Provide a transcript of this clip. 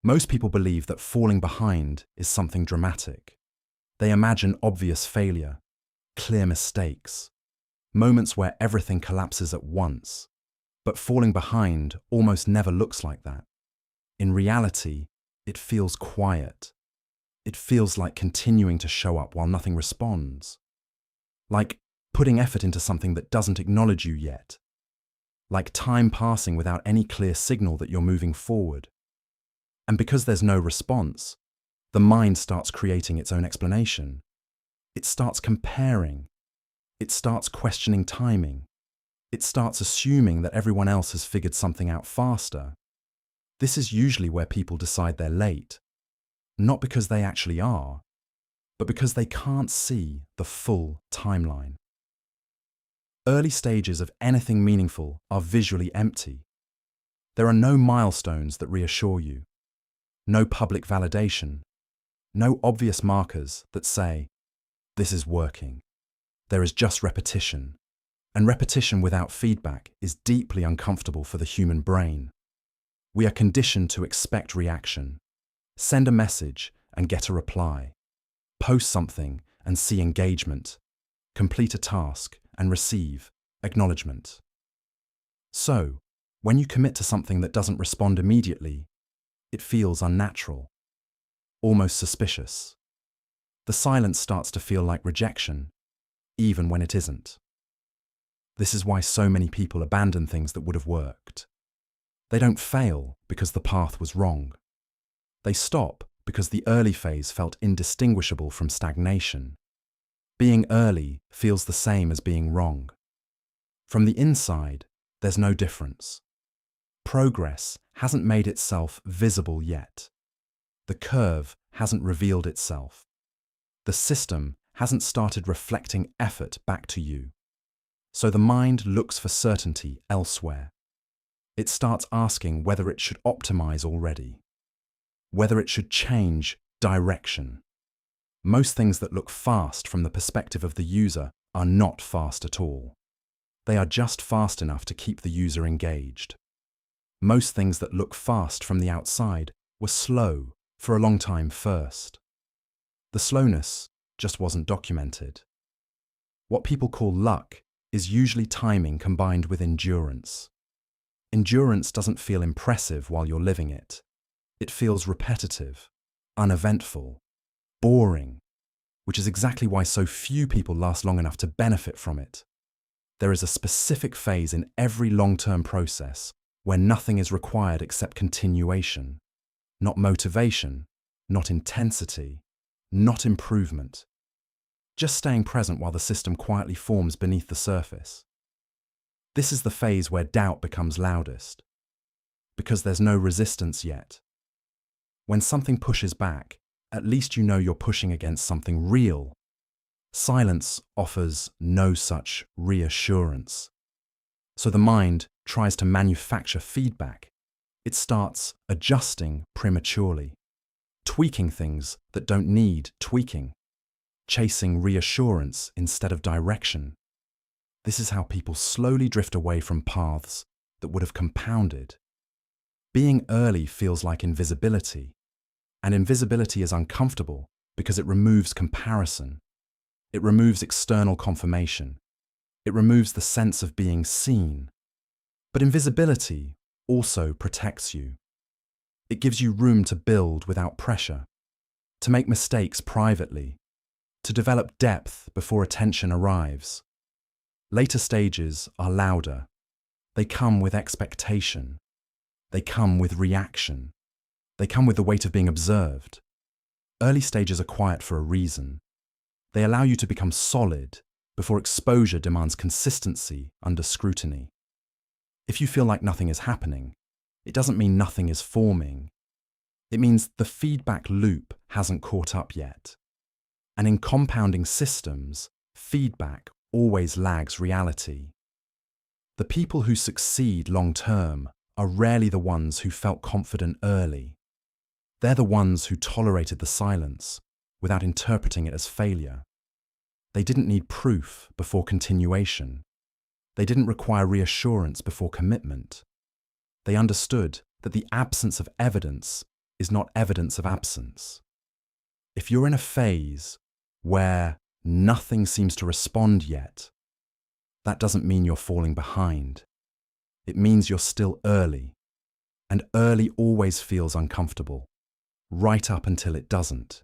Most people believe that falling behind is something dramatic. They imagine obvious failure, clear mistakes, moments where everything collapses at once. But falling behind almost never looks like that. In reality, it feels quiet. It feels like continuing to show up while nothing responds. Like putting effort into something that doesn't acknowledge you yet. Like time passing without any clear signal that you're moving forward. And because there's no response, the mind starts creating its own explanation. It starts comparing. It starts questioning timing. It starts assuming that everyone else has figured something out faster. This is usually where people decide they're late, not because they actually are, but because they can't see the full timeline. Early stages of anything meaningful are visually empty. There are no milestones that reassure you, no public validation, no obvious markers that say, this is working. There is just repetition. And repetition without feedback is deeply uncomfortable for the human brain. We are conditioned to expect reaction, send a message and get a reply, post something and see engagement, complete a task and receive acknowledgement. So, when you commit to something that doesn't respond immediately, it feels unnatural, almost suspicious. The silence starts to feel like rejection, even when it isn't. This is why so many people abandon things that would have worked. They don't fail because the path was wrong. They stop because the early phase felt indistinguishable from stagnation. Being early feels the same as being wrong. From the inside, there's no difference. Progress hasn't made itself visible yet. The curve hasn't revealed itself. The system hasn't started reflecting effort back to you. So the mind looks for certainty elsewhere. It starts asking whether it should optimize already, whether it should change direction. Most things that look fast from the perspective of the user are not fast at all. They are just fast enough to keep the user engaged. Most things that look fast from the outside were slow for a long time first. The slowness just wasn't documented. What people call luck is usually timing combined with endurance. Endurance doesn't feel impressive while you're living it. It feels repetitive, uneventful, boring, which is exactly why so few people last long enough to benefit from it. There is a specific phase in every long-term process where nothing is required except continuation, not motivation, not intensity, not improvement. Just staying present while the system quietly forms beneath the surface. This is the phase where doubt becomes loudest, because there's no resistance yet. When something pushes back, at least you know you're pushing against something real. Silence offers no such reassurance. So the mind tries to manufacture feedback. It starts adjusting prematurely, tweaking things that don't need tweaking, chasing reassurance instead of direction. This is how people slowly drift away from paths that would have compounded. Being early feels like invisibility, and invisibility is uncomfortable because it removes comparison. It removes external confirmation. It removes the sense of being seen. But invisibility also protects you. It gives you room to build without pressure, to make mistakes privately, to develop depth before attention arrives. Later stages are louder. They come with expectation. They come with reaction. They come with the weight of being observed. Early stages are quiet for a reason. They allow you to become solid before exposure demands consistency under scrutiny. If you feel like nothing is happening, it doesn't mean nothing is forming. It means the feedback loop hasn't caught up yet. And in compounding systems, feedback always lags reality. The people who succeed long-term are rarely the ones who felt confident early. They're the ones who tolerated the silence without interpreting it as failure. They didn't need proof before continuation. They didn't require reassurance before commitment. They understood that the absence of evidence is not evidence of absence. If you're in a phase where nothing seems to respond yet, that doesn't mean you're falling behind. It means you're still early, and early always feels uncomfortable, right up until it doesn't.